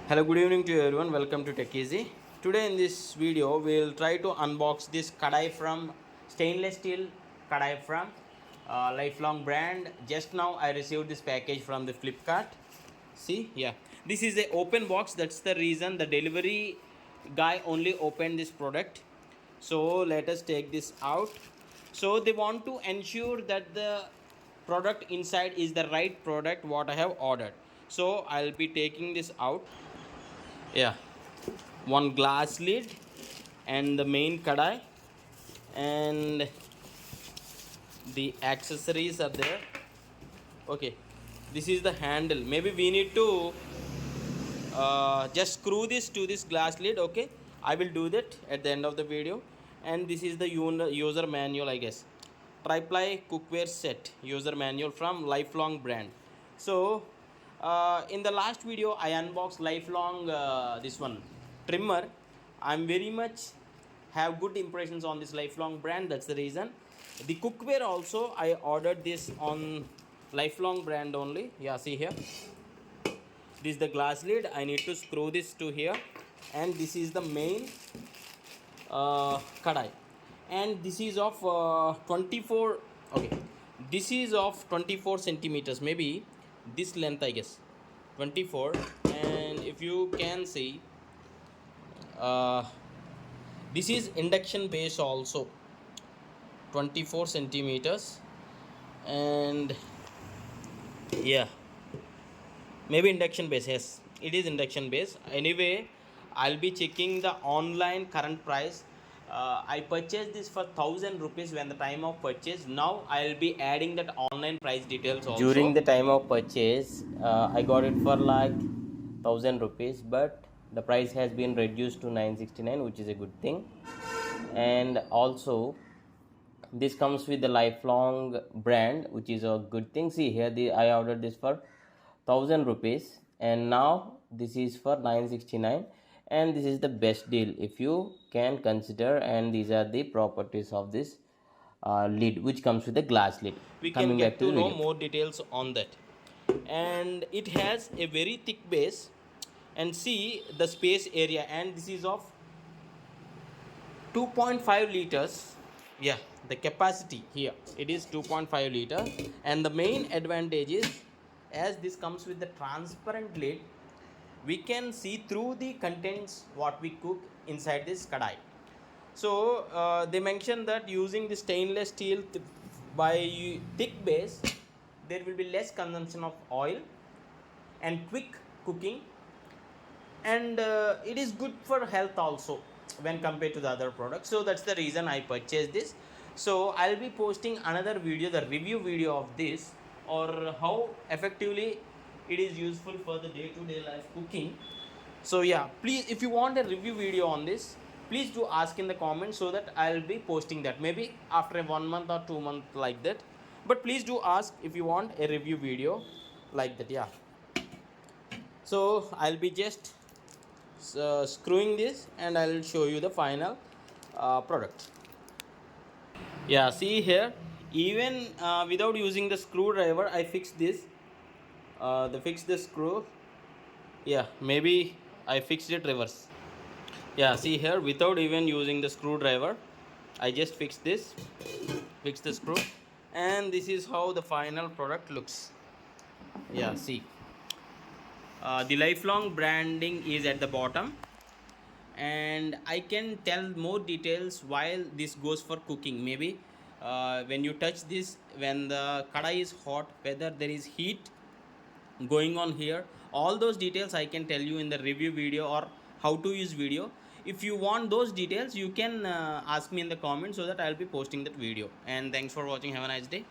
Hello, good evening to everyone. Welcome to Tech Easy. Today in this video, we'll try to unbox this kadai from stainless steel kadai from Lifelong brand. Just now I received this package from the Flipkart. See, yeah, this is a open box. That's the reason the delivery guy only opened this product. So let us take this out. So they want to ensure that the product inside is the right product what I have ordered. So I'll be taking this out. Yeah, one glass lid and the main kadai and the accessories are there. Okay, this is the handle. Maybe we need to just screw this to this glass lid. Okay, I will do that at the end of the video. And this is the user manual, I guess. Triply cookware set user manual from Lifelong brand. So in the last video I unboxed Lifelong this one trimmer. I'm very much have good impressions on this Lifelong brand. That's the reason. The cookware also I ordered this on Lifelong brand only. Yeah, see here, this is the glass lid. I need to screw this to here, and this is the main kadai, and this is of 24. Okay, this is of 24 centimeters, maybe this length, I guess 24. And if you can see, uh, this is induction base also, 24 centimeters. And yeah, maybe induction base. Yes, it is induction base. Anyway, I'll be checking the online current price. I purchased this for 1,000 rupees when the time of purchase. Now I'll be adding that online price details also. During the time of purchase, I got it for like 1,000 rupees, but the price has been reduced to 969, which is a good thing. And also, this comes with the Lifelong brand, which is a good thing. See here, I ordered this for 1,000 rupees, and now this is for 969, and this is the best deal if you can consider. And these are the properties of this lid, which comes with the glass lid. We can get to know more details on that. And it has a very thick base, and see the space area, and this is of 2.5 liters. Yeah, the capacity here, it is 2.5 liter. And the main advantage is, as this comes with the transparent lid, we can see through the contents what we cook inside this kadai. So they mentioned that using the stainless steel by thick base, there will be less consumption of oil and quick cooking. And it is good for health also when compared to the other products. So that's the reason I purchased this. So I'll be posting another video, the review video of this, or how effectively it is useful for the day-to-day life cooking. So yeah, please, if you want a review video on this, please do ask in the comments, so that I'll be posting that maybe after 1 month or 2 months, like that. But please do ask if you want a review video like that. Yeah, so I'll be just screwing this, and I'll show you the final product. Yeah, see here, even without using the screwdriver, I fixed this. Fix the screw. Yeah, maybe I fixed it reverse. Yeah, see here, without even using the screwdriver, I just fixed this, fix the screw, and this is how the final product looks. Yeah, see, the Lifelong branding is at the bottom, and I can tell more details while this goes for cooking. Maybe when you touch this, when the kadai is hot, whether there is heat going on here, all those details I can tell you in the review video or how to use video. If you want those details, you can ask me in the comments, so that I'll be posting that video. And thanks for watching. Have a nice day.